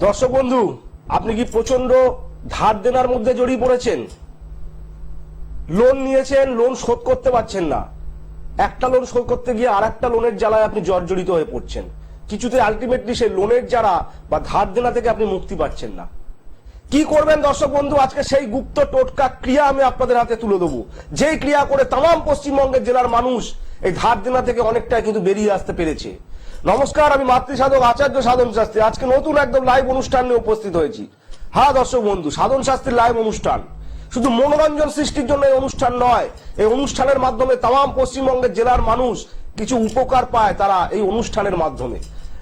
দর্শক বন্ধু, আপনি কি প্রচন্ড ধার দেনার মধ্যে জড়িয়ে পড়েছেন? লোন নিয়েছেন, লোন শোধ করতে পারছেন না। একটা লোন শোধ করতে গিয়ে আর একটা লোনের জ্বালায় আপনি জর্জরিত হয়ে পড়ছেন। কিছুতে আলটিমেটলি সেই লোনের জ্বালা বা ধার দেনা থেকে আপনি মুক্তি পাচ্ছেন না। কি করবেন দর্শক বন্ধু? আজকে সেই গুপ্ত টোটকা ক্রিয়া আমি আপনাদের হাতে তুলে দেবো, যেই ক্রিয়া করে তাম পশ্চিমবঙ্গের জেলার মানুষ এই ধার দেনা থেকে অনেকটাই কিন্তু বেরিয়ে আসতে পেরেছে। নমস্কার, আমি মাতৃ সাধক আচার্য সাধন শাস্ত্রী। আজকে নতুন একদম লাইভ অনুষ্ঠান নিয়ে উপস্থিত হয়েছি। হ্যাঁ দর্শক বন্ধু, সাধন শাস্ত্রীর লাইভ অনুষ্ঠান শুধু মনোরঞ্জন সৃষ্টির জন্য এই অনুষ্ঠান নয়। এই অনুষ্ঠানের মাধ্যমে তাম পশ্চিমবঙ্গের জেলার মানুষ কিছু উপকার পায় তারা এই অনুষ্ঠানের মাধ্যমে।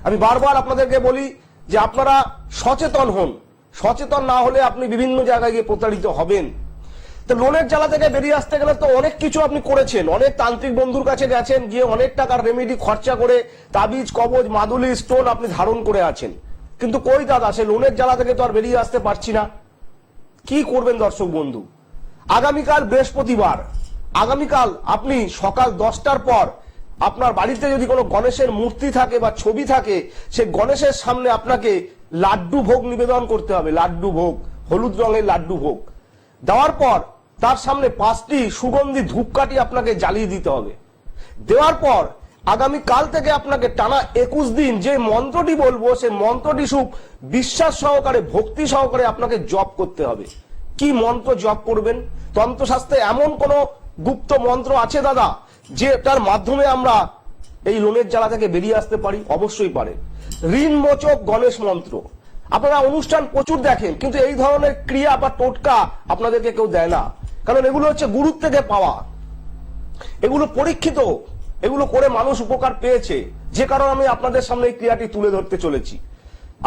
আমি বারবার আপনাদেরকে বলি যে আপনারা সচেতন হন। সচেতন না হলে আপনি বিভিন্ন জায়গায় গিয়ে প্রতারিত হবেন। তো লোনের জ্বালা থেকে বেরিয়ে আসতে গেলে তো অনেক কিছু আপনি করেছেন, অনেক তান্ত্রিক বন্ধুর কাছে গেছেন, গিয়ে অনেক টাকার রেমেডি খরচা করে তাবিজ কবজ মাদুলি স্টোন আপনি ধারণ করে আছেন। কিন্তু কই দাদা, সে লোনের জ্বালা থেকে তো আর বেরিয়ে আসতে পারছি না। কি করবেন দর্শক বন্ধু? আগামীকাল বৃহস্পতিবার, আগামীকাল আপনি সকাল 10টার পর আপনার বাড়িতে যদি কোনো গণেশের মূর্তি থাকে বা ছবি থাকে, সে গণেশের সামনে আপনাকে লাড্ডু ভোগ নিবেদন করতে হবে। লাড্ডু ভোগ, হলুদ রঙের লাড্ডু ভোগ দেওয়ার পর তার সামনে 5টি সুগন্ধি ধূপকাঠি আপনাকে জ্বালিয়ে দিতে হবে। দেওয়ার পর আগামী কাল থেকে আপনাকে টানা 21 দিন যে মন্ত্রটি বলবো, সেই মন্ত্রটি খুব বিশ্বাস সহকারে, ভক্তি সহকারে আপনাকে জপ করতে হবে। কি মন্ত্র জপ করবেন? তন্ত্রশাস্ত্রে এমন কোন গুপ্ত মন্ত্র আছে দাদা যে তার মাধ্যমে আমরা এই লোনের জ্বালা থেকে বেরিয়ে আসতে পারি? অবশ্যই পারে। ঋণ মোচক গণেশ মন্ত্র। আপনারা অনুষ্ঠান প্রচুর দেখেন, কিন্তু এই ধরনের ক্রিয়া বা টোটকা আপনাদেরকে কেউ দেয় না, কারণ এগুলো হচ্ছে গুরুর থেকে পাওয়া, এগুলো পরীক্ষিত, এগুলো করে মানুষ উপকার পেয়েছে, যে কারণে আমি আপনাদের সামনে এই ক্রিয়াটি তুলে ধরতে চলেছি।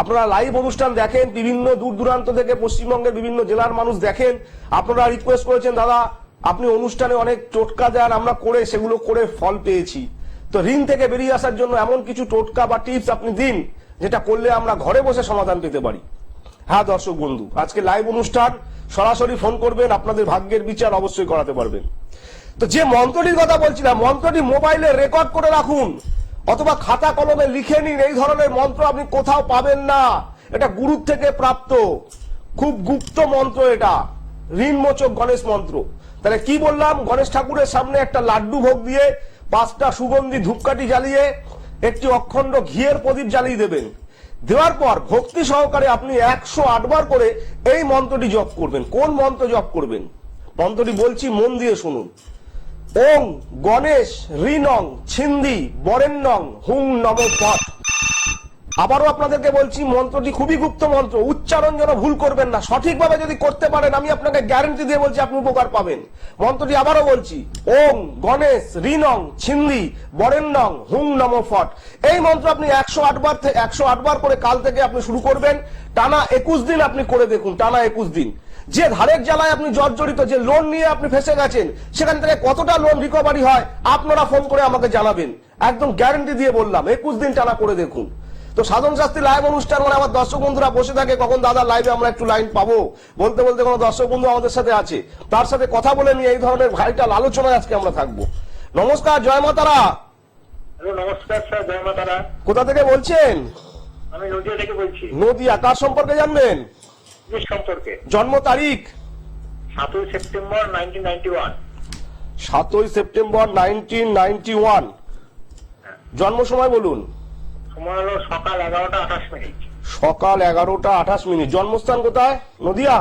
আপনারা লাইভ অনুষ্ঠান দেখেন, বিভিন্ন দূর দূরান্ত থেকে পশ্চিমবঙ্গের বিভিন্ন জেলার মানুষ দেখেন। আপনারা রিকোয়েস্ট করেছেন, দাদা আপনি অনুষ্ঠানে অনেক টোটকা দেন, আমরা করে সেগুলো করে ফল পেয়েছি। তো ঋণ থেকে বেরিয়ে আসার জন্য এমন কিছু টোটকা বা টিপস আপনি দিন, যেটা করলে আমরা ঘরে বসে সমাধান পেতে পারি। হ্যাঁ দর্শক বন্ধু, আজকে লাইভ অনুষ্ঠান, সরাসরি ফোন করবেন, আপনাদের ভাগ্যের বিচার অবশ্যই করাতে পারবেন। তো যে মন্ত্রটির কথা বলছিলাম, মন্ত্রটি মোবাইলে রেকর্ড করে রাখুন অথবা খাতা কলমে লিখে নিন। এই ধরনের মন্ত্র আপনি কোথাও পাবেন না, এটা গুরুর থেকে প্রাপ্ত, খুব গুপ্ত মন্ত্র এটা, ঋণ মোচক গণেশ মন্ত্র। তাহলে কি বললাম? গণেশ ঠাকুরের সামনে একটা লাড্ডু ভোগ দিয়ে 5টা সুগন্ধি ধূপকাঠি জ্বালিয়ে একটি অখণ্ড ঘিয়ের প্রদীপ জ্বালিয়ে দেবেন। দেওয়ার পর ভক্তি সহকারে আপনি 108 বার করে এই মন্ত্রটি জপ করবেন। কোন মন্ত্র জপ করবেন? মন্ত্রটি বলছি, মন দিয়ে শুনুন। ওং গণেশ ঋণং ছিন্দি বরেণ্যং হুং নম পথ। আবারও আপনাদেরকে বলছি, মন্ত্রটি খুবই গুপ্ত মন্ত্র, উচ্চারণ যেন ভুল করবেন না। সঠিকভাবে যদি করতে পারেন, আমি আপনাকে গ্যারান্টি দিয়ে বলছি আপনি উপকার পাবেন। মন্ত্রটি আবারও বলছি, ওং গণেশ ঋণং ছিন্দি বরেণ্যং হুং নম ফট। এই মন্ত্র আপনি 108 বার করে কাল থেকে আপনি শুরু করবেন। টানা 21 দিন আপনি করে দেখুন, টানা 21 দিন। যে ধারের জ্বালায় আপনি জর্জরিত, যে লোন নিয়ে আপনি ফেসে গেছেন, সেখান থেকে কতটা লোন রিকভারি হয় আপনারা ফোন করে আমাকে জানাবেন। একদম গ্যারান্টি দিয়ে বললাম, 21 দিন টানা করে দেখুন। তো সাধন শাস্ত্রী লাইভ অনুষ্ঠান মানে আমার দর্শক বন্ধুরা বসে থাকে, কখন দাদা লাইভে আমরা একটু লাইন পাবো। বলতে বলতে কোনো দর্শক বন্ধু আমাদের সাথে আছে, তার সাথে কথা বলে নিয়ে এই ধরনের ভাইটাল আলোচনায় আজকে আমরা থাকবো। নমস্কার, জয় মাতারা। নমস্কার স্যার, জয় মা তারা। কোথা থেকে বলছেন? আমি নদিয়া থেকে বলছি। নদিয়া। কার সম্পর্কে জানবেন? সম্পর্কে জন্ম তারিখ? 7ই সেপ্টেম্বর 1991। 7ই সেপ্টেম্বর 1991। জন্ম সময় বলুন। সময় হলো সকাল 11টা 28 মিনিট। সকাল 11টা 28 মিনিট। জন্মস্থান কোথায়? নদিয়া।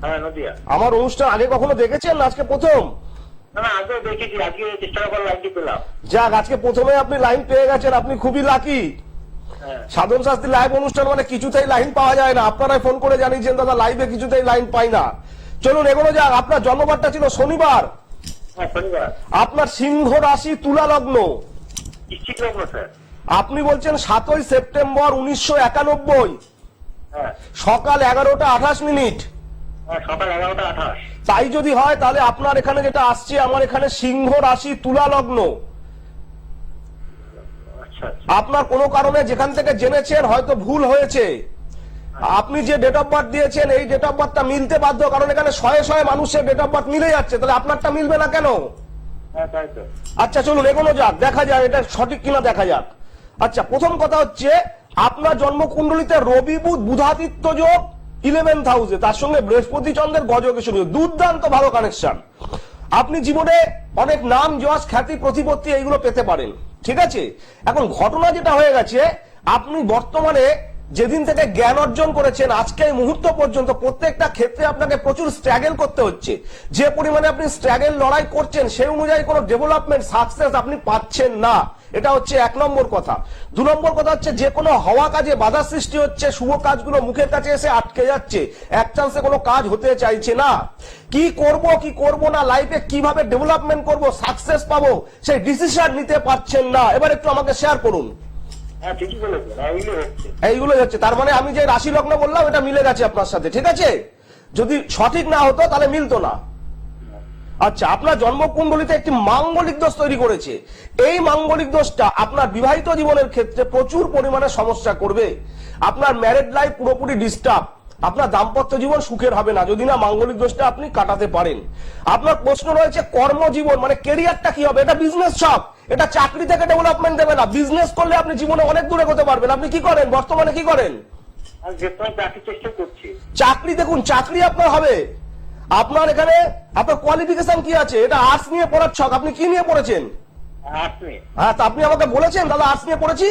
হ্যাঁ, নদিয়া। আমার অনুষ্ঠান আগে কখনো দেখেছেন? আজকে প্রথম? না, আগে দেখেছি, আজকে চেষ্টা করে লাইনটি পেলাম। যাক, আজকে প্রথমে আপনি লাইন পেয়ে গেছেন, আপনি খুবই লাকি। হ্যাঁ। সাধন শাস্ত্রী লাইভ অনুষ্ঠান মানে কিছুতেই লাইন পাওয়া যায় না। আপনারাই ফোন করে জানিয়েছেন, দাদা লাইভে কিছুতেই লাইন পাই না। চলুন এগোনো যাক। আপনার জন্মবারটা ছিল শনিবার। হ্যাঁ, শনিবার। আপনার সিংহ রাশি, তুলা লগ্ন। বৃশ্চিক লগ্ন স্যার। আপনি বলছেন 7ই সেপ্টেম্বর 1991, হ্যাঁ। সকাল 11টা 28 মিনিট। হ্যাঁ, সকাল 11টা 28। তাই যদি হয় তাহলে আপনার এখানে যেটা আসছে, আমার এখানে সিংহ রাশি তুলা লগ্ন। আচ্ছা। আপনার কোনো কারণে যেখান থেকে জেনেছেন হয়তো ভুল হয়েছে। আপনি যে ডেট অফ বার্থ দিয়েছেন এই ডেট অফ বার্থটা মিলতে বাধ্য, কারণ এখানে শয়ে মানুষের ডেট অফ বার্থ মিলে যাচ্ছে, তাহলে আপনারটা মিলবে না কেন? হ্যাঁ, তাই তো। আচ্ছা চলুন এগোনো যাক, দেখা যাক এটা সঠিক কিনা দেখা যাক। আচ্ছা, প্রথম কথা হচ্ছে আপনার জন্মকুণ্ডলিতে রবি বুধ বুধাদিত্য যোগ 11th হাউসে, তার সঙ্গে বৃহস্পতি চন্দ্রের গজকেশরী যোগ, দুর্দান্ত ভালো কানেকশন। আপনি জীবনে অনেক নাম যশ খ্যাতি প্রতিপত্তি এইগুলো পেতে পারেন, ঠিক আছে। এখন ঘটনা যেটা হয়ে গেছে, আপনি বর্তমানে যেদিন থেকে জ্ঞান অর্জন করেছেন আজকে এই মুহূর্ত পর্যন্ত প্রত্যেকটা ক্ষেত্রে আপনাকে প্রচুর স্ট্রাগল করতে হচ্ছে। যে পরিমাণে আপনি স্ট্রাগল লড়াই করছেন সেই অনুযায়ী কোনো ডেভেলপমেন্ট সাকসেস আপনি পাচ্ছেন না, এটা হচ্ছে 1 নম্বর কথা। 2 নম্বর কথা হচ্ছে যে কোনো হওয়া কাজে বাধা সৃষ্টি হচ্ছে, শুভ কাজগুলো মুখের কাছে এসে আটকে যাচ্ছে, এক চান্সে কোনো কাজ হতে চাইছে না। কি করব না, লাইফে কিভাবে ডেভেলপমেন্ট করব, সাকসেস পাবো, সেই ডিসিশন নিতে পারছেন না। এবার একটু আমাকে শেয়ার করুন। হ্যাঁ ঠিকই বলেছেন, এইগুলো হচ্ছে। এইগুলো হচ্ছে, তার মানে আমি যে রাশি লগ্ন বললাম এটা মিলে গেছে আপনার সাথে, ঠিক আছে। যদি সঠিক না হতো তাহলে মিলতো না। আচ্ছা, আপনার জন্মকুণ্ডলিতে একটি মাঙ্গলিক দোষ তৈরি করেছে। এই মাঙ্গলিক দোষটা আপনার বিবাহিত জীবনের ক্ষেত্রে প্রচুর পরিমাণে সমস্যা করবে। আপনার ম্যারেড লাইফ পুরোপুরি ডিস্টার্ব, আপনার দাম্পত্য জীবন সুখের হবে না যদি না মাঙ্গলিক দোষটা আপনি কাটাতে পারেন। আপনার প্রশ্ন রয়েছে কর্মজীবন মানে কেরিয়ারটা কি হবে, এটা বিজনেস সব, এটা চাকরি থেকে ডেভেলপমেন্ট দেবে না। বিজনেস করলে আপনি জীবনে অনেক দূরে এগোতে পারবেন। আপনি কি করেন বর্তমানে, কি করেন? আমি যে সময় চাকরির চেষ্টা করছি। চাকরি দেখুন, চাকরি আপনার হবে। আপনার এখানে আপনার কোয়ালিফিকেশন কি আছে? এটা আর্টস নিয়ে পড়ার ছক। আপনি কি নিয়ে পড়েছেন? আপনি? হ্যাঁ, তা আপনি আমাকে বলেছেন দাদা আর্টস নিয়ে পড়েছি।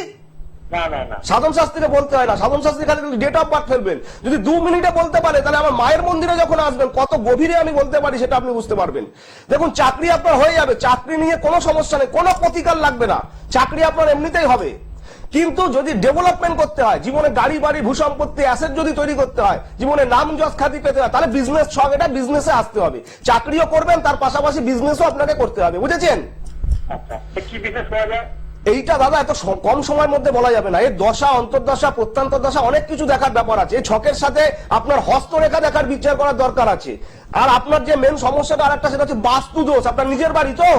না না না, সাধন শাস্ত্রীকে বলতে হয় না, সাধন শাস্ত্রী খালি ডেট অফ বার্থ ফেলবেন। যদি 2 মিনিটে বলতে পারে তাহলে আমার মায়ের মন্দিরে যখন আসবেন কত গভীরে আমি বলতে পারি সেটা আপনি বুঝতে পারবেন। দেখুন, চাকরি আপনার হয়ে যাবে, চাকরি নিয়ে কোনো সমস্যা নেই, কোনো প্রতিকার লাগবে না, চাকরি আপনার এমনিতেই হবে। কিন্তু যদি ডেভেলপমেন্ট করতে হয়, জীবনে গাড়ি বাড়ি ভূসম্পত্তি অ্যাসেট যদি তৈরি করতে হয়, জীবনে নাম যশ খ্যাতি পেতে হয়, তাহলে বিজনেস ছক, এটা বিজনেসে আসতে হবে। চাকরিও করবেন, তার পাশাপাশি বিজনেসও আপনাকে করতে হবে, বুঝেছেন? আচ্ছা কি বিজনেস করা যায়? এইটা দাদা এত কম সময়ের মধ্যে বলা যাবে না। এর দশা অন্তর্দশা প্রত্যন্তর দশা অনেক কিছু দেখার ব্যাপার আছে। এই ছকের সাথে আপনার হস্তরেখা দেখার বিচার করার দরকার আছে। আর আপনার যে মেন সমস্যাটা আর একটা, সেটা হচ্ছে বাস্তু দোষ। আপনার নিজের বাড়ি তো,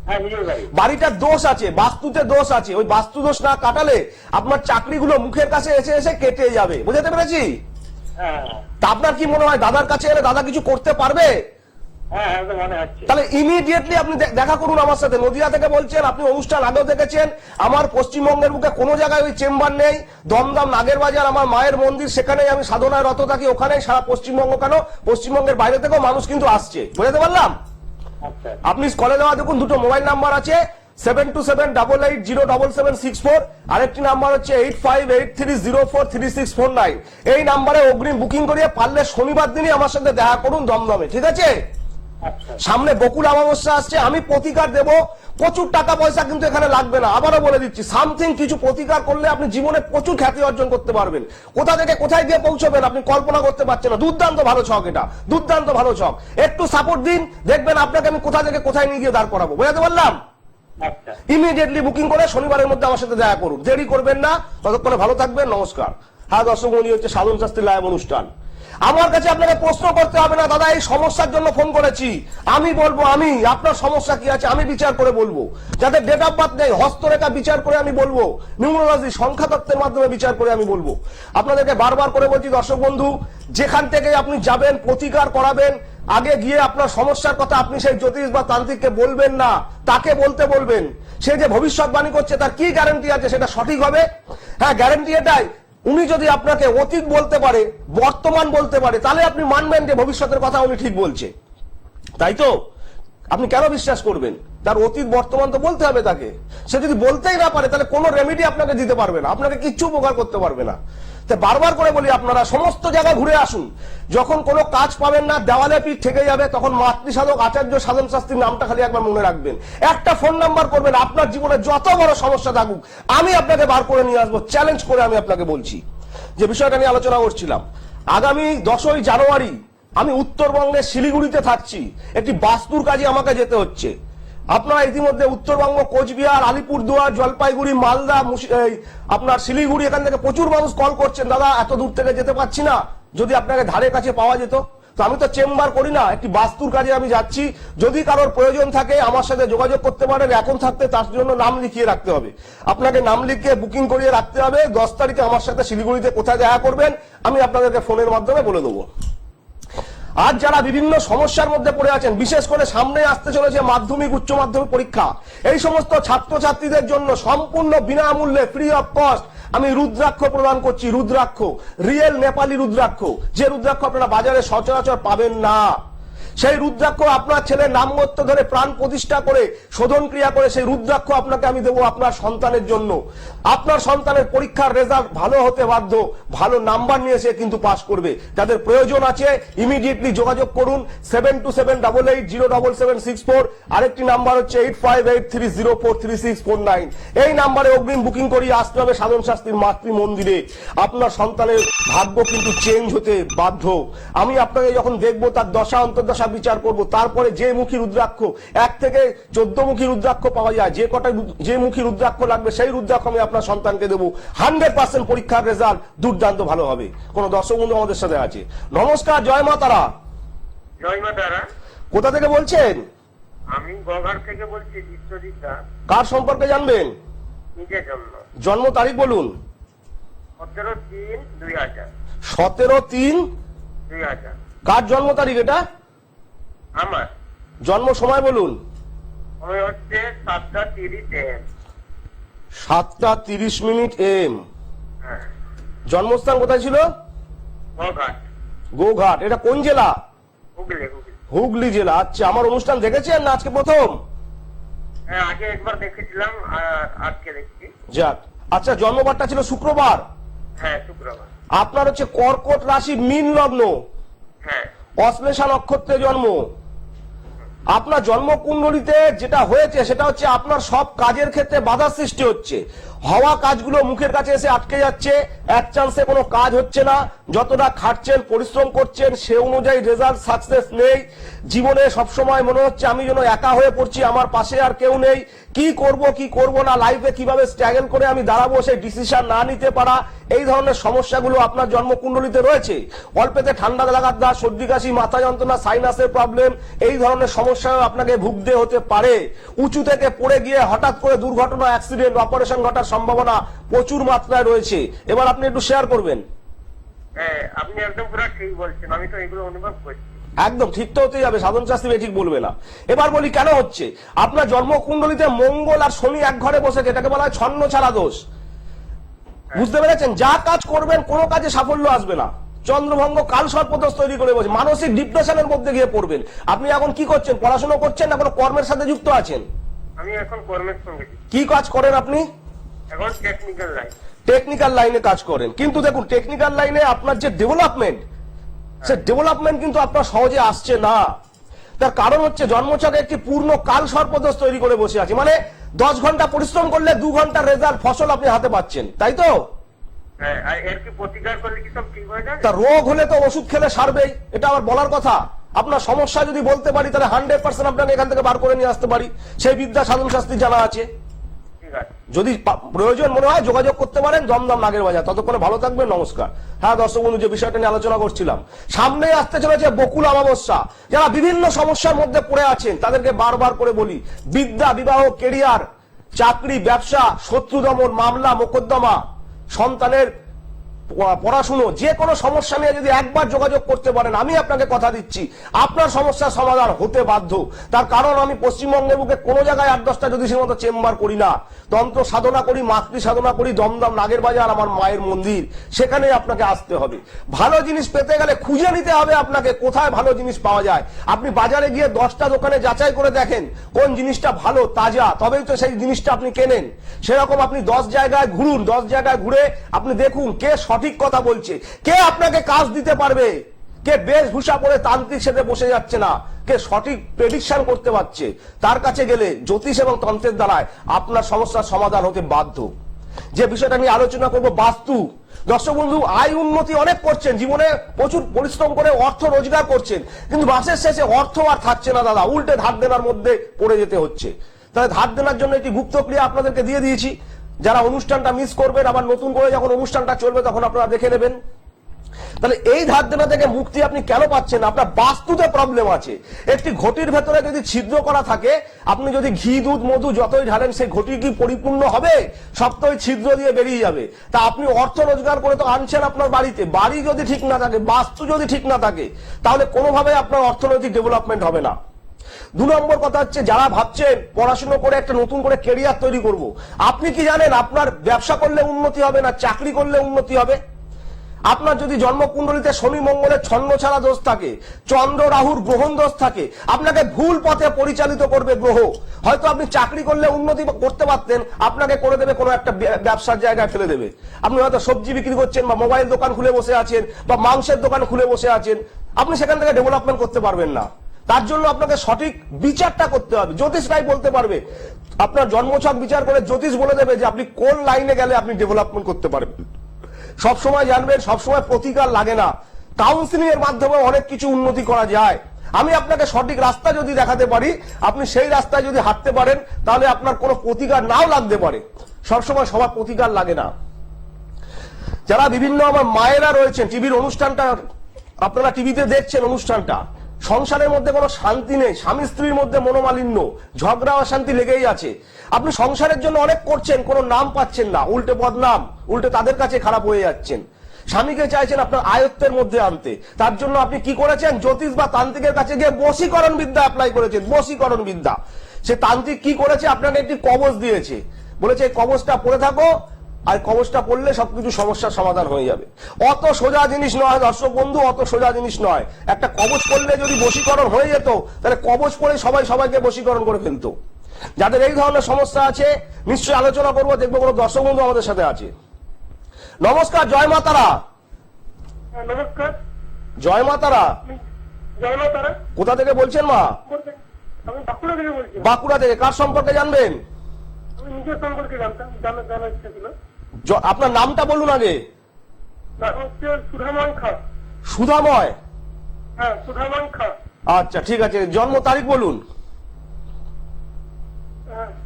হ্যাঁ নিজের বাড়ি। বাড়িটার দোষ আছে, বাস্তুতে দোষ আছে। ওই বাস্তু দোষ না কাটালে আপনার চাকরিগুলো মুখের কাছে এসে এসে কেটে যাবে, বুঝতে পেরেছি? হ্যাঁ তা আপনার কি মনে হয় দাদার কাছে এলে দাদা কিছু করতে পারবে? হ্যাঁ হ্যাঁ, তো মনে হচ্ছে। তাহলে ইমিডিয়েটলি আপনি দেখা করুন আমার সাথে। নদিয়া থেকে বলছেন, আপনি অনুষ্ঠান আগেও দেখেছেন। আমার পশ্চিমবঙ্গের বুকে কোনো জায়গায় ওই চেম্বার নেই। দমদম নাগের বাজার আমার মায়ের মন্দির, সেখানেই আমি সাধনায় রত থাকি। ওখানেই সারা পশ্চিমবঙ্গ কেন, পশ্চিমবঙ্গের বাইরে থেকেও মানুষ কিন্তু আসছে, বুঝতে পারলাম? আচ্ছা আপনি কলে দেওয়া দেখুন, 2টো মোবাইল নাম্বার আছে, 7278807764, আরেকটি নাম্বার হচ্ছে 8583043649। এই নাম্বারে অগ্রিম বুকিং করিয়ে পারলে শনিবার দিনই আমার সাথে দেখা করুন দমদমে, ঠিক আছে? আচ্ছা সামনে বকুল অমাবস্যা আসছে, আমি প্রতিকার দেব। প্রচুর টাকা পয়সা কিন্তু এখানে লাগবে না, আবারও বলে দিচ্ছি। সামথিং কিছু প্রতিকার করলে আপনি জীবনে প্রচুর খ্যাতি অর্জন করতে পারবেন। কোথা থেকে কোথায় গিয়ে পৌঁছবেন আপনি কল্পনা করতে পারছেন না। দুর্দান্ত ভালো ছক, এটা দুর্দান্ত ভালো ছক। একটু সাপোর্ট দিন, দেখবেন আপনাকে আমি কোথা থেকে কোথায় নিয়ে গিয়ে দাঁড় করাবো, বুঝতে পারলাম? আচ্ছা ইমিডিয়েটলি বুকিং করে শনিবারের মধ্যে আমার সাথে দেখা করুন, দেরি করবেন না। ততক্ষণে ভালো থাকবেন, নমস্কার। হ্যাঁ দর্শক, উনি হচ্ছে সাধন শাস্ত্রী লাইভ অনুষ্ঠান। আমার কাছে আপনাকে প্রশ্ন করতে হবে না, দাদা এই সমস্যার জন্য ফোন করেছি। আমি বলবো, আমি আপনার সমস্যা কি আছে আমি বিচার করে বলবো। যাদের ডেট অফ বার্থ নেই হস্তরেখা বিচার করে আমি বলবো, নিউমোলজি সংখ্যা তত্ত্বের মাধ্যমে বিচার করে আমি বলবো। আপনাদেরকে বারবার করে বলছি দর্শক বন্ধু, যেখান থেকে আপনি যাবেন প্রতিকার করাবেন, আগে গিয়ে আপনার সমস্যার কথা আপনি সেই জ্যোতিষ বা তান্ত্রিককে বলবেন না, তাকে বলতে বলবেন। সে যে ভবিষ্যৎবাণী করছে তার কি গ্যারান্টি আছে সেটা সঠিক হবে? হ্যাঁ, গ্যারান্টি এটাই, উনি যদি আপনাকে অতীত বলতে পারে, বর্তমান বলতে পারে, তাহলে আপনি মানবেন যে ভবিষ্যতের কথা উনি ঠিক বলছে, তাই তো? আপনি কেন বিশ্বাস করবেন? তার অতীত বর্তমান তো বলতে হবে তাকে। সে যদি বলতেই না পারে তাহলে কোনো রেমেডি আপনাকে দিতে পারবে না, আপনাকে কিচ্ছু উপকার করতে পারবে না। তাই বারবার করে বলি, আপনারা সমস্ত জায়গায় ঘুরে আসুন। যখন কোনো কাজ পাবেন না, দেওয়ালে পিঠ ঠেকে যাবে, তখন মাতৃসাধক আচার্য সাধন শাস্ত্রীর নামটা খালি একবার মনে রাখবেন। একটা ফোন নাম্বার করবেন, আপনার জীবনে যত বড় সমস্যা থাকুক আমি আপনাকে বার করে নিয়ে আসবো, চ্যালেঞ্জ করে আমি আপনাকে বলছি। যে বিষয়টা নিয়ে আলোচনা করছিলাম, আগামী 10ই জানুয়ারি আমি উত্তরবঙ্গের শিলিগুড়িতে থাকছি। একটি বাস্তুর কাজে আমাকে যেতে হচ্ছে। আপনারা ইতিমধ্যে উত্তরবঙ্গ, কোচবিহার, আলিপুরদুয়ার, জলপাইগুড়ি, মালদা, আপনার শিলিগুড়ি, এখান থেকে প্রচুর মানুষ কল করছেন, দাদা এত দূর থেকে যেতে পারছি না, যদি আপনাকে ধারে কাছে পাওয়া যেত। তো আমি তো চেম্বার করি না, একটি বাস্তুর কাজে আমি যাচ্ছি। যদি কারোর প্রয়োজন থাকে আমার সাথে যোগাযোগ করতে পারেন। এখন থাকতে তার জন্য নাম লিখিয়ে রাখতে হবে, আপনাকে নাম লিখিয়ে বুকিং করিয়ে রাখতে হবে। 10 তারিখে আমার সাথে শিলিগুড়িতে কোথায় দেখা করবেন আমি আপনাদেরকে ফোনের মাধ্যমে বলে দেবো। আজ যারা বিভিন্ন সমস্যার মধ্যে পড়ে আছেন, বিশেষ করে সামনে আসতে চলেছে মাধ্যমিক উচ্চ মাধ্যমিক পরীক্ষা, এই সমস্ত ছাত্রছাত্রীদের জন্য সম্পূর্ণ বিনামূল্যে ফ্রি অফ কস্ট আমি রুদ্রাক্ষ প্রদান করছি, রুদ্রাক্ষ, রিয়েল নেপালি রুদ্রাক্ষ, যে রুদ্রাক্ষ আপনারা বাজারে সচরাচর পাবেন না। সেই রুদ্রাক্ষ আপনার ছেলের নামগত্য ধরে প্রাণ প্রতিষ্ঠা করে শোধন ক্রিয়া করে সেই রুদ্রাক্ষ আপনাকে আমি দেবো আপনার সন্তানের জন্য। আপনার সন্তানের পরীক্ষার রেজাল্ট ভালো হতে বাধ্য, ভালো নাম্বার নিয়ে সে কিন্তু পাস করবে। যাদের প্রয়োজন আছে ইমিডিয়েটলি যোগাযোগ করুন 7278807764। আরেকটি নাম্বার হচ্ছে 8583043649। এই নাম্বারে অগ্রিম বুকিং করিয়ে আসতে হবে সাধন শাস্ত্রীর মাতৃ মন্দিরে। আপনার সন্তানের ভাগ্য কিন্তু চেঞ্জ হতে বাধ্য। আমি আপনাকে যখন দেখবো তার দশা অন্তর্দশা বিচার করব, তারপরে যে মুখী রুদ্রাক্ষ 1 থেকে 14 মুখী রুদ্রাক্ষ পাওয়া যায়, যে মুখী রুদ্রাক্ষ লাগবে সেই রুদ্রাক্ষ আমি আপনার সন্তানকে দেবো। 100% পরীক্ষার রেজাল্ট দুর্দান্ত ভালো হবে। কোন দর্শক বন্ধু আমাদের সাথে আছে। নমস্কার, জয় মা তারা। জয় মা তারা। কোথা থেকে বলছেন? আমি গোঘাট থেকে বলছি, বিশ্বজিৎ দাস। কার সম্পর্কে জানবেন? নিজের জন্য। জন্ম তারিখ বলুন। 17/3/2000। 17/3/2000। কার জন্ম তারিখ এটা? আমার জন্ম সময় বলুন। ওই হচ্ছে 7:30 AM। 7:30 AM। হ্যাঁ। জন্মস্থান কোথায় ছিল? গোঘাট। গোঘাট। এটা কোন জেলা? হুগলি। হুগলি। হুগলি জেলা। আচ্ছা, আমার অনুষ্ঠান দেখেছেন না আজকে প্রথম? হ্যাঁ, আগে একবার দেখেছিলাম, আর আজকে দেখছি। যাক, আচ্ছা, জন্মবারটা ছিল শুক্রবার। হ্যাঁ, শুক্রবার। আপনার হচ্ছে কর্কট রাশি, মীন লগ্ন, হ্যাঁ। অশ্লেষা নক্ষত্রে জন্ম। আপনার জন্মকুণ্ডলিতে যেটা হয়েছে সেটা হচ্ছে আপনার সব কাজের ক্ষেত্রে বাধা সৃষ্টি হচ্ছে। হওয়া কাজগুলো মুখের কাছে এসে আটকে যাচ্ছে, এক চান্সে কোনো কাজ হচ্ছে না। যতটা খাটছেন পরিশ্রম করছেন সে অনুযায়ী রেজাল্ট সাকসেস নেই। জীবনে সবসময় মনে হচ্ছে আমি যেন একা হয়ে পড়ছি, আমার পাশে আর কেউ নেই। কি করব না, লাইফে কিভাবে স্ট্রাগল করে আমি দাঁড়াবো সেই ডিসিশন না নিতে পারা, এই ধরনের সমস্যাগুলো আপনার জন্মকুণ্ডলিতে রয়েছে। অল্পেতে ঠান্ডা লাগার দাগ, সর্দি কাশি, মাথা যন্ত্রণা, সাইনাসের প্রবলেম, এই ধরনের সমস্যাও আপনাকে ভুগতে হতে পারে। উঁচু থেকে পড়ে গিয়ে হঠাৎ করে দুর্ঘটনা, অ্যাক্সিডেন্ট, অপারেশন ঘটার সম্ভাবনা প্রচুর মাত্রায় রয়েছে। এবার আপনি একটু শেয়ার করবেন। হ্যাঁ, আপনি একদম পুরো ঠিক বলছেন, আমি তো এগুলো অনুভব করছি। একদম ঠিক তো হতেই হবে, সাধন শাস্ত্রী ঠিক বলবে না। এবার বলি কেন হচ্ছে। আপনার জন্মকুণ্ডলিতে মঙ্গল আর শনি এক ঘরে বসেছে, এটাকে বলা হয় ছন্ন ছাড়া দোষ। বুঝতে পেরেছেন? যা কাজ করবেন কোনো কাজে সাফল্য আসবে না। চন্দ্রভঙ্গ কাল সর্পদোষ তৈরি করে বসে, মানসিক ডিপ্রেশনের মধ্যে গিয়ে পড়বেন। আপনি এখন কি করছেন? পড়াশোনা করছেন না কোনো কর্মের সাথে যুক্ত আছেন? আমি এখন কর্মের সঙ্গে। কি কাজ করেন আপনি? এখন টেকনিক্যাল লাইন। টেকনিক্যাল লাইনে কাজ করেন, কিন্তু দেখুন টেকনিক্যাল লাইনে আপনার যে ডেভেলপমেন্ট, সে ডেভেলপমেন্ট কিন্তু আপনার সহজে আসছে না। তার কারণ হচ্ছে জন্মছকে একটি পূর্ণ কাল সর্পদোষ তৈরি করে বসে আছে। মানে 10 ঘন্টা পরিশ্রম করলে 2 ঘন্টার রেজাল্ট, ফসল আপনি হাতে পাচ্ছেন, তাই তো? হ্যাঁ, আর এর কি প্রতিকার করলে কি সব ঠিক হয়ে যাবে? তা রোগ হলে তো ওষুধ খেলে সারবেই, এটা আমার বলার কথা। আপনার সমস্যা যদি বলতে পারি তাহলে 100% আপনাকে এখান থেকে বার করে নিয়ে আসতে পারি। সেই বিদ্যা সাধন শাস্ত্রী জানা আছে। ঠিক আছে। যদি প্রয়োজন মনে হয় যোগাযোগ করতে পারেন, দমদম নাগের বাজার। ততক্ষণে ভালো থাকবেন, নমস্কার। হ্যাঁ দর্শক বন্ধু, যে বিষয়টা নিয়ে আলোচনা করছিলাম, সামনে আসতে চলেছে বকুল অমাবস্যা। যারা বিভিন্ন সমস্যার মধ্যে পড়ে আছেন তাদেরকে বারবার করে বলি, বিদ্যা, বিবাহ, কেরিয়ার, চাকরি, ব্যবসা, শত্রু দমন, মামলা মোকদ্দমা, সন্তানের পড়াশুনো, যে কোনো সমস্যা নিয়ে যদি একবার যোগাযোগ করতে পারেন, আমি আপনাকে কথা দিচ্ছি আপনার সমস্যার সমাধান হতে বাধ্য। তার কারণ আমি পশ্চিমবঙ্গের বুকে কোনো জায়গায় 8-10টা জ্যোতিষীর মতো চেম্বার করি না। তন্ত্র সাধনা করি, মাতৃ সাধনা করি, দমদম নাগের বাজার আমার মায়ের মন্দির, সেখানে আপনাকে আসতে হবে। ভালো জিনিস পেতে গেলে খুঁজে নিতে হবে আপনাকে কোথায় ভালো জিনিস পাওয়া যায়। আপনি বাজারে গিয়ে 10টা দোকানে যাচাই করে দেখেন কোন জিনিসটা ভালো, তাজা, তবেই তো সেই জিনিসটা আপনি কেনেন। সেরকম আপনি 10 জায়গায় ঘুরুন, 10 জায়গায় ঘুরে আপনি দেখুন কে সঠিক কথা বলছে, কে আপনাকে কাজ দিতে পারবে, কে বেশভূষা পরে তান্ত্রিক সেজে বসে যাচ্ছে না, কে সঠিক প্রেডিকশন করতে পারছে। তার কাছে গেলে জ্যোতিষ এবং তন্ত্রের দ্বারায় আপনার সমস্যার সমাধান হতে বাধ্য। যে বিষয়টা নিয়ে আলোচনা করব, বাস্তু। দর্শক বন্ধু, আয় উন্নতি অনেক করছেন, জীবনে প্রচুর পরিশ্রম করে অর্থ রোজগার করছেন, কিন্তু মাসের শেষে অর্থ আর থাকছে না দাদা, উল্টে ধার দেনার মধ্যে পড়ে যেতে হচ্ছে। তাহলে ধার দেনার জন্য একটি গুপ্ত ক্রিয়া আপনাদেরকে দিয়ে দিয়েছি। যারা অনুষ্ঠানটা মিস করবেন, আবার নতুন করে যখন অনুষ্ঠানটা চলবে তখন আপনারা দেখে নেবেন। তাহলে এই ধার দেনা থেকে মুক্তি আপনি কেন পাচ্ছেন? আপনার বাস্তুতে প্রবলেম আছে। একটি ঘটির ভেতরে যদি ছিদ্র করা থাকে, আপনি যদি ঘি, দুধ, মধু যতই ঢালেন, সেই ঘটি কি পরিপূর্ণ হবে? সব তো ওই ছিদ্র দিয়ে বেরিয়ে যাবে। তা আপনি অর্থ রোজগার করে তো আনছেন আপনার বাড়িতে, বাড়ি যদি ঠিক না থাকে, বাস্তু যদি ঠিক না থাকে, তাহলে কোনোভাবে আপনার অর্থনৈতিক ডেভেলপমেন্ট হবে না। দু নম্বর কথা হচ্ছে, যারা ভাবছেন পড়াশোনা করে একটা নতুন করে কেরিয়ার তৈরি করব, আপনি কি জানেন আপনার ব্যবসা করলে উন্নতি হবে না চাকরি করলে উন্নতি হবে? আপনার যদি জন্মকুণ্ডলিতে শনি মঙ্গলের ছন্ন ছাড়া দোষ থাকে, চন্দ্র রাহুর গ্রহণ দোষ থাকে, আপনাকে ভুল পথে পরিচালিত করবে গ্রহ। হয়তো আপনি চাকরি করলে উন্নতি করতে পারতেন, আপনাকে করে দেবে কোনো একটা ব্যবসার জায়গায় ফেলে দেবে। আপনি হয়তো সবজি বিক্রি করছেন বা মোবাইল দোকান খুলে বসে আছেন বা মাংসের দোকান খুলে বসে আছেন, আপনি সেখান থেকে ডেভেলপমেন্ট করতে পারবেন না। তার জন্য আপনাকে সঠিক বিচারটা করতে হবে। জ্যোতিষরাই বলতে পারবে, আপনার জন্মছক বিচার করে জ্যোতিষ বলে দেবে যে আপনি কোন লাইনে গেলে আপনি ডেভেলপমেন্ট করতে পারবেন। সবসময় জানবেন, সবসময় প্রতিকার লাগে না, কাউন্সিলিং এর মাধ্যমে অনেক কিছু উন্নতি করা যায়। আমি আপনাকে সঠিক রাস্তা যদি দেখাতে পারি, আপনি সেই রাস্তায় যদি হাঁটতে পারেন, তাহলে আপনার কোনো প্রতিকার নাও লাগতে পারে। সবসময় সবার প্রতিকার লাগে না। যারা বিভিন্ন আমার মায়েরা রয়েছেন, টিভির অনুষ্ঠানটা আপনারা টিভিতে দেখছেন, অনুষ্ঠানটা সংসারের মধ্যে কোনো শান্তি নেই, স্বামী স্ত্রীর মধ্যে মনোমালিন্য, ঝগড়া অশান্তি লেগেই আছে। আপনি সংসারের জন্য অনেক করছেন, কোনো নাম পাচ্ছেন না, উল্টে বদনাম, উল্টে তাদের কাছে খারাপ হয়ে যাচ্ছেন। স্বামীকে চাইছেন আপনার আয়ত্তের মধ্যে আনতে, তার জন্য আপনি কি করেছেন, জ্যোতিষ বা তান্ত্রিকের কাছে গিয়ে বশীকরণ বিদ্যা অ্যাপ্লাই করেছেন। বশীকরণ বিদ্যা, সে তান্ত্রিক কি করেছে, আপনাকে একটি কবচ দিয়েছে, বলেছে এই কবচটা পরে থাকো, আর কবচটা পড়লে সবকিছু সমস্যার সমাধান হয়ে যাবে। অত সোজা জিনিস নয় দর্শক বন্ধু, অত সোজা জিনিস নয়। একটা কবচ পড়লে যদি বশীকরণ হয়ে যেত, তাহলে কবচ পড়ে সবাই সবাইকে বশীকরণ করে ফেলতো। যাদের এই ধরনের সমস্যা আছে, নিশ্চয়ই আলোচনা করবো, দেখবো কোনো দর্শক বন্ধু আমাদের সাথে আছে। নমস্কার, জয় মা তারা। নমস্কার। জয় মা তারা। জয় মা তারা। কোথা থেকে বলছেন মা? আমি বাঁকুড়া থেকে বলছি। বাঁকুড়া থেকে। কার সম্পর্কে জানবেন? আমি নিজের সম্পর্কে জানার ইচ্ছা ছিল। আপনার নামটা বলুন আগে। নাম হচ্ছে সুধাময় খা। সুধাময়? হ্যাঁ, সুধাময় খা। আচ্ছা ঠিক আছে, জন্ম তারিখ বলুন।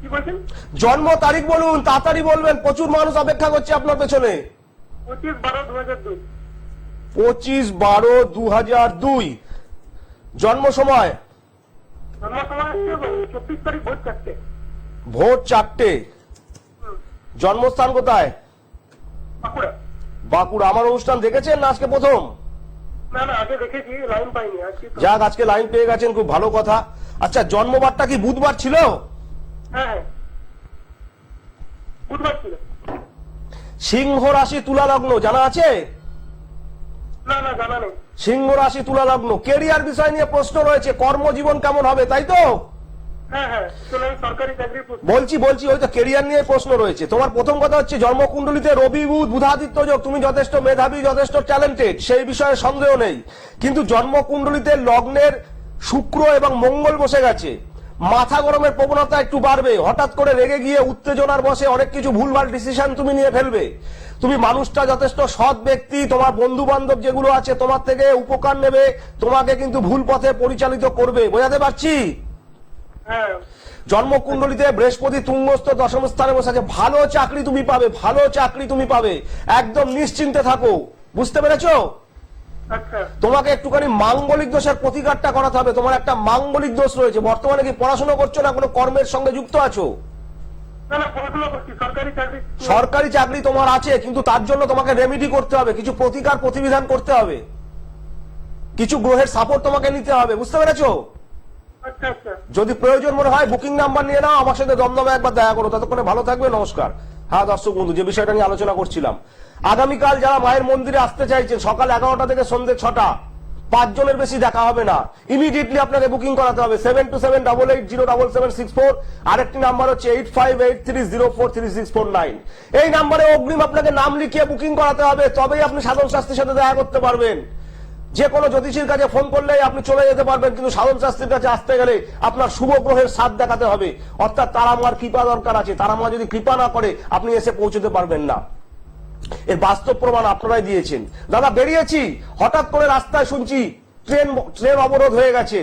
কি বলছেন? জন্ম তারিখ বলুন, তাড়াতাড়ি বলবেন, প্রচুর মানুষ অপেক্ষা করছে আপনার পেছনে। 25/12/2002। 25/12/2002। জন্ম সময়? জন্ম সময় 24 তারিখ ভোর 4টে। ভোর 4টে। জন্মস্থান কোথায়? বাঁকুড়া। বাঁকুড়া। আমার অনুষ্ঠান দেখেছেন না আজকে প্রথম? না না, আগে দেখেছি, লাইন পাইনি আজকে। যাক, আজকে লাইন পেয়ে গেছেন, খুব ভালো কথা। আচ্ছা, জন্মবারটা কি বুধবার ছিল? হ্যাঁ হ্যাঁ, বুধবার ছিল। সিংহ রাশি তুলা লগ্ন, জানা আছে? না না, জানা নেই। সিংহ রাশি তুলা লগ্ন। কেরিয়ার বিষয় নিয়ে প্রশ্ন রয়েছে, কর্মজীবন কেমন হবে, তাই তো? হ্যাঁ হ্যাঁ, চলে সরকারি চাকরি। বলছি ওই তো কেরিয়ার নিয়ে প্রশ্ন রয়েছে। তোমার প্রথম কথা হচ্ছে, জন্মকুণ্ডলিতে রবি বুধ বুধাদিত্য যোগ, তুমি যথেষ্ট মেধাবী, যথেষ্ট ট্যালেন্টেড, সেই বিষয়ে সন্দেহ নেই। কিন্তু জন্মকুণ্ডলিতে লগ্নের শুক্র এবং মঙ্গল বসে গেছে, মাথা গরমের প্রবণতা একটু বাড়বে। হঠাৎ করে রেগে গিয়ে উত্তেজনার বসে অনেক কিছু ভুলভাল ডিসিশন তুমি নিয়ে ফেলবে। তুমি মানুষটা যথেষ্ট সৎ ব্যক্তি, তোমার বন্ধু বান্ধব যেগুলো আছে তোমার থেকে উপকার নেবে, তোমাকে কিন্তু ভুল পথে পরিচালিত করবে। বোঝাতে পারছি? হ্যাঁ। জন্মকুণ্ডলিতে বৃহস্পতি তুঙ্গস্থ দশম স্থানে বসে আছে, ভালো চাকরি তুমি পাবে, ভালো চাকরি তুমি পাবে, একদম নিশ্চিন্তে থাকো। বুঝতে পেরেছো? আচ্ছা। তোমাকে একটুখানি মাঙ্গলিক দোষের প্রতিকারটা করাতে হবে। তোমার একটা মাঙ্গলিক দোষ রয়েছে। বর্তমানে কি পড়াশোনা করছো না কোনো কর্মের সঙ্গে যুক্ত আছো? না না, পড়াশোনা করছি, সরকারি চাকরি। সরকারি চাকরি তোমার আছে, কিন্তু তার জন্য তোমাকে রেমেডি করতে হবে, কিছু প্রতিকার প্রতিবিধান করতে হবে, কিছু গ্রহের সাপোর্ট তোমাকে নিতে হবে। বুঝতে পেরেছো? আচ্ছা আচ্ছা। যদি প্রয়োজন মনে হয় বুকিং নাম্বার নিয়ে নাও, আমার সাথে দমদমে একবার দেখা করো। ততক্ষণে ভালো থাকবে, নমস্কার। হ্যাঁ দর্শক বন্ধু, যে বিষয়টা নিয়ে আলোচনা করছিলাম, আগামীকাল যারা মায়ের মন্দিরে আসতে চাইছেন, সকাল 11টা থেকে সন্ধ্যে 6টা, 5 জনের বেশি দেখা হবে না। ইমিডিয়েটলি আপনাকে বুকিং করাতে হবে। 7278807764। আরেকটি নাম্বার হচ্ছে 8583043649। এই নাম্বারে অগ্রিম আপনাকে নাম লিখিয়ে বুকিং করাতে হবে, তবেই আপনি সাধন শাস্ত্রীর সাথে দেখা করতে পারবেন। যে কোনো জ্যোতিষীর কাছে ফোন করলেই আপনি চলে যেতে পারবেন, কিন্তু সাধন শাস্ত্রীর কাছে আসতে গেলে আপনার শুভ গ্রহের সাথ দেখাতে হবে, অর্থাৎ তারা মার কৃপা দরকার আছে। তারা মা যদি কৃপা না করে, আপনি এসে পৌঁছতে পারবেন না। এর বাস্তব প্রমাণ আপনারাই দিয়েছেন। দাদা বেরিয়েছি, হঠাৎ করে রাস্তায় শুনছি ট্রেন অবরোধ হয়ে গেছে,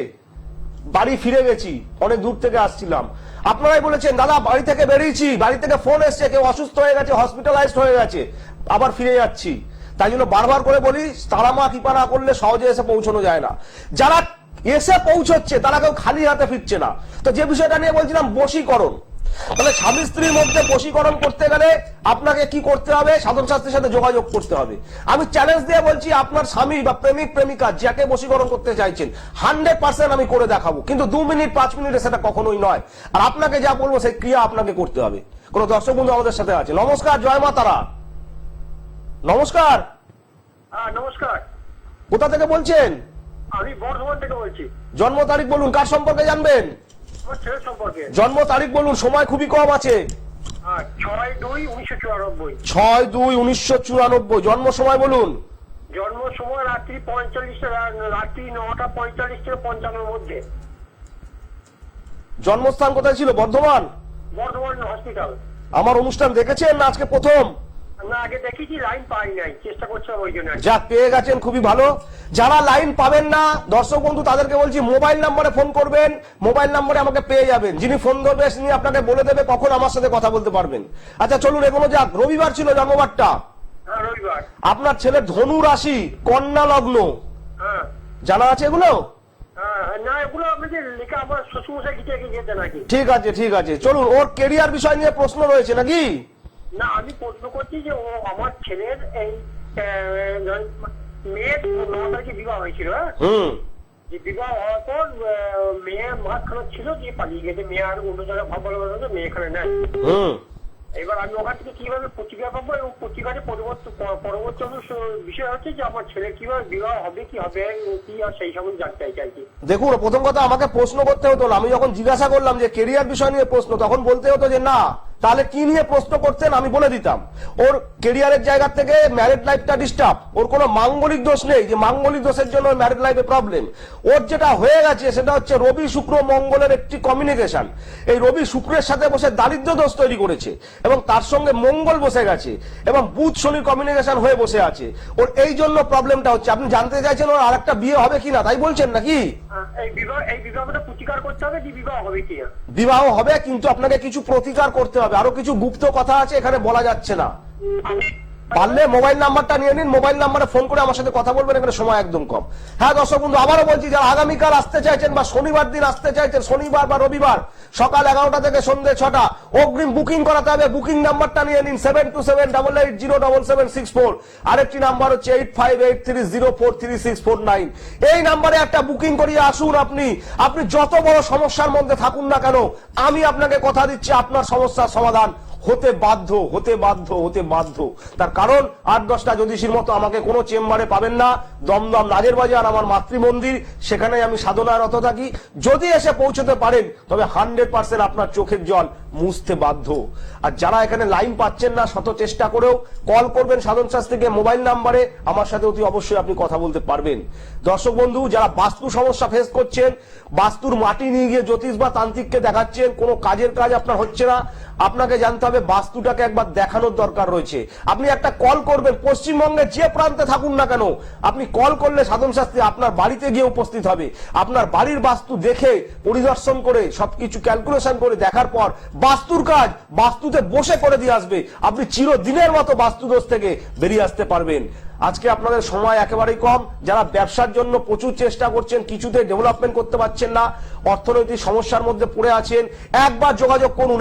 বাড়ি ফিরে গেছি, অনেক দূর থেকে আসছিলাম। আপনারাই বলেছেন দাদা বাড়ি থেকে বেরিয়েছি, বাড়ি থেকে ফোন এসছে, কেউ অসুস্থ হয়ে গেছে, হসপিটালাইজড হয়ে গেছে, আবার ফিরে যাচ্ছি। তাই জন্য বারবার করে বলি, তারা মা কৃপা না করলে সহজে এসে পৌঁছানো যায় না। যারা এসে পৌঁছচ্ছে তারা কেউ খালি হাতে ফিরছে না। তো যে বিষয়টা নিয়ে বলছিলাম, বশীকরণ। তাহলে স্বামী স্ত্রীর মধ্যে বশীকরণ করতে গেলে আপনাকে কি করতে হবে? সাধন শাস্ত্রের সাথে যোগাযোগ করতে হবে। আমি চ্যালেঞ্জ দিয়ে বলছি, আপনার স্বামী বা প্রেমিক প্রেমিকা যাকে বশীকরণ করতে চাইছেন 100% আমি করে দেখাবো, কিন্তু 2 মিনিট 5 মিনিটে সেটা কখনোই নয়। আর আপনাকে যা বলবো সেই ক্রিয়া আপনাকে করতে হবে। কোন দর্শক বন্ধু আমাদের সাথে আছে? নমস্কার, জয় মা তারা। নমস্কার। হ্যাঁ নমস্কার, কোথা থেকে বলছেন? আমি বর্ধমান থেকে বলছি। জন্ম তারিখ বলুন, কার সম্পর্কে জানবেন? আমার ছেলের সম্পর্কে। জন্ম তারিখ বলুন, সময় খুবই কম আছে। 6/2/1994। 6/2/1994। জন্ম সময় বলুন। জন্ম সময় রাত্রি 9টা 45 থেকে 55 মধ্যে। জন্মস্থান কোথায় ছিল? বর্ধমান। বর্ধমান হসপিটাল। আমার অনুষ্ঠান দেখেছেন না আজকে প্রথম? না, আগে দেখেছি, লাইন পাই নাই, চেষ্টা করছিলাম ওই জন্য। যা পেয়ে গেছেন, খুবই ভালো। যারা লাইন পাবেন না দর্শক বন্ধু, তাদেরকে বলছি মোবাইল নাম্বারে ফোন করবেন, মোবাইল নাম্বারে আমাকে পেয়ে যাবেন। যিনি ফোন ধরবে তিনি আপনাকে বলে দেবে কখন আমার সাথে কথা বলতে পারবেন। আচ্ছা চলুন এগোনো যাক। রবিবার ছিল জন্মবারটা। হ্যাঁ রবিবার। আপনার ছেলে ধনু রাশি, কন্যা লগ্ন, হ্যাঁ জানা আছে এগুলো? না, এগুলো আপনাদের লেখা আমার শ্বশুরমশাই লিখে গেছে নাকি? ঠিক আছে ঠিক আছে, চলুন। ওর কেরিয়ার বিষয় নিয়ে প্রশ্ন রয়েছে নাকি? না, আমি প্রশ্ন করছি যে ও আমার ছেলের এই মেয়ের 9 তারিখে বিবাহ হয়েছিল। হ্যাঁ, যে বিবাহ হওয়ার পর মেয়ে মাঝখানে ছিল, দিয়ে পালিয়ে গেছে। মেয়ে আর অন্য জায়গায় ভালো মেয়ে এখানে নেয়। এবার আমি ওখান থেকে কিভাবে প্রতিক্রিয়া পাবো, এবং প্রতিকারে পরবর্তী বিষয় হচ্ছে যে আমার ছেলে কিভাবে বিবাহ হবে, কি হবে কি, আর সেই সম্বন্ধে জানতে চাইছি। দেখুন, প্রথম কথা আমাকে প্রশ্ন করতে হতো না। আমি যখন জিজ্ঞাসা করলাম যে কেরিয়ার বিষয় নিয়ে প্রশ্ন, তখন বলতে হতো যে না, তাহলে কি নিয়ে প্রশ্ন করতেন আমি বলে দিতাম। ওর কেরিয়ারের জায়গা থেকে ম্যারিড লাইফটা ডিস্টার্ব, ওর কোনো মাঙ্গলিক দোষ নেই যে মাঙ্গলিক দোষের জন্য ম্যারিড লাইফে প্রবলেম। ওর যেটা হয়ে গেছে সেটা হচ্ছে রবি শুক্র মঙ্গলের একটি কমিউনিকেশন। এই রবি শুক্রের সাথে বসে দারিদ্র দোষ তৈরি করেছে, এবং তার সঙ্গে মঙ্গল বসে গেছে, এবং বুধ শনি কমিউনিকেশন হয়ে বসে আছে। ওর এই জন্য প্রবলেমটা হচ্ছে। আপনি জানতে চাইছেন ওর আরেকটা বিয়ে হবে কিনা, তাই বলছেন নাকি? এই বিবাহটা প্রতিকার করতে হবে, কি বিবাহ হবে কি? বিবাহ হবে, কিন্তু আপনাকে কিছু প্রতিকার করতে হবে। আরো কিছু গুপ্ত কথা আছে, এখানে বলা যাচ্ছে না। পারলে মোবাইল নাম্বারটা নিয়ে নিন, মোবাইল নাম্বারে ফোন করে আমার সাথে কথা বলবেন, এখানে সময় একদম কম। হ্যাঁ দর্শক বন্ধু, আবারও বলছি, যারা আগামীকাল আসতে চাইছেন বা শনিবার দিন আসতে চাইছেন, শনিবার বা রবিবার সকাল 11টা থেকে সন্ধ্যে 6টা, অগ্রিম বুকিং করাতে হবে। বুকিং নাম্বারটা নিয়ে নিন 7278807764। আরেকটি নাম্বার হচ্ছে 8583043649। এই নাম্বারে একটা বুকিং করিয়ে আসুন। আপনি যত বড় সমস্যার মধ্যে থাকুন না কেন, আমি আপনাকে কথা দিচ্ছি আপনার সমস্যার সমাধান হতে বাধ্য, হতে বাধ্য, হতে বাধ্য। তার কারণ 8-10টা জ্যোতিষীর মতো আমাকে কোনো চেম্বারে পাবেন না। দমদম নাগের বাজার আমার মাতৃমন্দির, সেখানে আমি সাধনারত থাকি। যদি এসে পৌঁছতে পারেন তবে 100% আপনার চোখের জল মুছতে বাধ্য। আর যারা এখানে লাইন পাচ্ছেন না, শত চেষ্টা করেও কল করবেন সাধন শাস্ত্রীকে মোবাইল নাম্বারে, আমার সাথে অতি অবশ্যই আপনি কথা বলতে পারবেন। দর্শক বন্ধু, যারা বাস্তু সমস্যা ফেস করছেন, বাস্তুর মাটি নিয়ে গিয়ে জ্যোতিষ বা তান্ত্রিককে দেখাচ্ছেন, কোনো কাজের কাজ আপনার হচ্ছে না, আপনাকে জানতে হবে বাস্তুটাকে একবার দেখানোর দরকার রয়েছে। আপনি একটা কল করবেন, পশ্চিমবঙ্গের যে প্রান্তে থাকুন না কেন, আপনি কল করলে সাধন শাস্ত্রী আপনার বাড়িতে গিয়ে উপস্থিত হবে। আপনার বাড়ির বাস্তু দেখে, পরিদর্শন করে, সবকিছু ক্যালকুলেশন করে দেখার পর বাস্তুর কাজ বাস্তুতে বসে করে দিয়ে আসবে। আপনি চিরদিনের মতো বাস্তু দোষ থেকে বেরিয়ে আসতে পারবেন। আজকে আপনাদের সময় একেবারেই কম। যারা ব্যবসার জন্য প্রচুর চেষ্টা করছেন, কিছুতে ডেভেলপমেন্ট করতে পারছেন না, অর্থনৈতিক সমস্যার মধ্যে পড়ে আছেন, একবার যোগাযোগ করুন।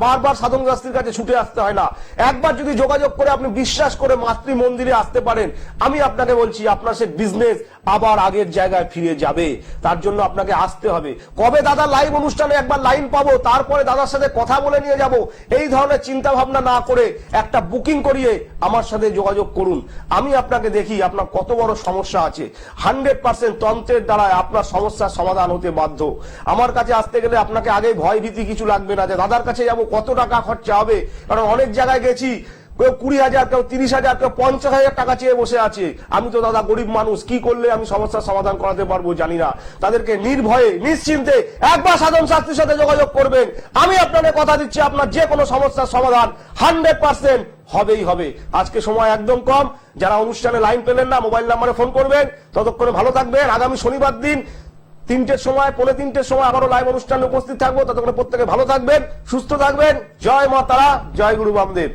বারবার সাধন শাস্ত্রীর কাছে ছুটে আসতে হয় না। একবার যদি যোগাযোগ করে আপনি বিশ্বাস করে মাতৃ মন্দিরে আসতে পারেন, আমি আপনাকে বলছি আপনার সে বিজনেস আবার আগের জায়গায় ফিরে যাবে। তার জন্য আপনাকে আসতে হবে। কবে দাদা লাইভ অনুষ্ঠানে একবার লাইন পাবো, তারপরে দাদার সাথে কথা বলে নিয়ে যাব, এই ধরনের চিন্তা ভাবনা না করে একটা বুকিং করিয়ে আমার সাথে যোগাযোগ করুন। আমি আপনাকে দেখি আপনার কত বড় সমস্যা আছে। 100% তন্ত্রের দ্বারা আপনার সমস্যার সমাধান হতে বাধ্য। আমার কাছে আসতে গেলে আপনাকে আগে ভয় ভীতি কিছু লাগবে না যে দাদার কাছে যাব কত টাকা খরচা হবে। কারণ অনেক জায়গায় গেছি, কেউ 20,000, কেউ 30,000, কেউ 50,000 টাকা চেয়ে বসে আছে। আমি তো দাদা গরিব মানুষ, কি করলে আমি সমস্যার সমাধান করাতে পারবো জানি না। তাদেরকে নির্ভয়ে নিশ্চিন্তে একবার সাধন শাস্ত্রীর সাথে যোগাযোগ করবেন। আমি আপনাদের কথা দিচ্ছি আপনার যে কোনো সমস্যার সমাধান 100% হবেই হবে। আজকে সময় একদম কম। যারা অনুষ্ঠানে লাইন পেলেন না, মোবাইল নাম্বারে ফোন করবেন। ততক্ষণে ভালো থাকবেন। আগামী শনিবার দিন 3টের সময়, 3:45-র সময় আবারও লাইভ অনুষ্ঠানে উপস্থিত থাকবো। ততক্ষণে প্রত্যেকে ভালো থাকবেন, সুস্থ থাকবেন। জয় মা তারা, জয় গুরু বামদেব।